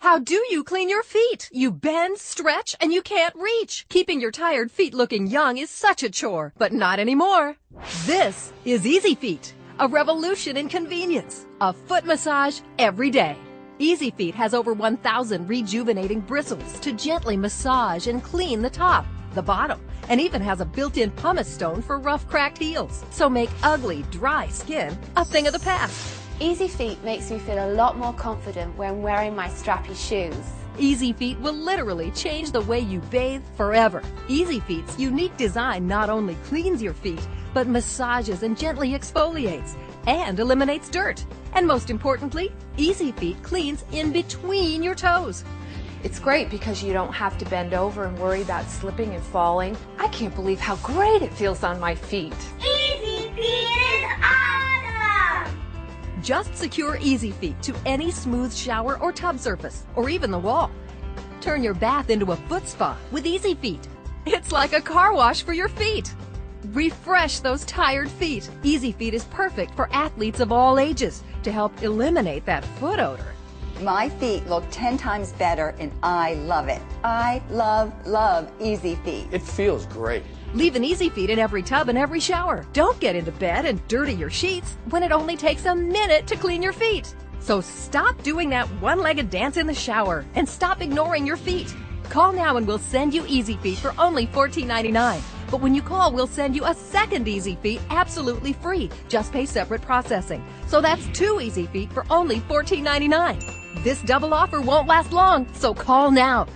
How do you clean your feet? You bend, stretch, and you can't reach. Keeping your tired feet looking young is such a chore, but not anymore. This is Easy Feet, a revolution in convenience. A foot massage every day. Easy Feet has over 1,000 rejuvenating bristles to gently massage and clean the top, the bottom, and even has a built-in pumice stone for rough, cracked heels. So make ugly, dry skin a thing of the past. Easy Feet makes me feel a lot more confident when wearing my strappy shoes. Easy Feet will literally change the way you bathe forever. Easy Feet's unique design not only cleans your feet, but massages and gently exfoliates and eliminates dirt. And most importantly, Easy Feet cleans in between your toes. It's great because you don't have to bend over and worry about slipping and falling. I can't believe how great it feels on my feet. Easy Feet is awesome! Just secure Easy Feet to any smooth shower or tub surface, or even the wall. Turn your bath into a foot spa with Easy Feet. It's like a car wash for your feet. Refresh those tired feet. Easy Feet is perfect for athletes of all ages to help eliminate that foot odor. My feet look 10 times better and I love it. I love Easy Feet. It feels great. Leave an Easy Feet in every tub and every shower. Don't get into bed and dirty your sheets when it only takes a minute to clean your feet. So stop doing that one-legged dance in the shower and stop ignoring your feet. Call now and we'll send you Easy Feet for only $14.99. But when you call, we'll send you a second Easy Feet absolutely free. Just pay separate processing. So that's 2 Easy Feet for only $14.99. This double offer won't last long, so call now.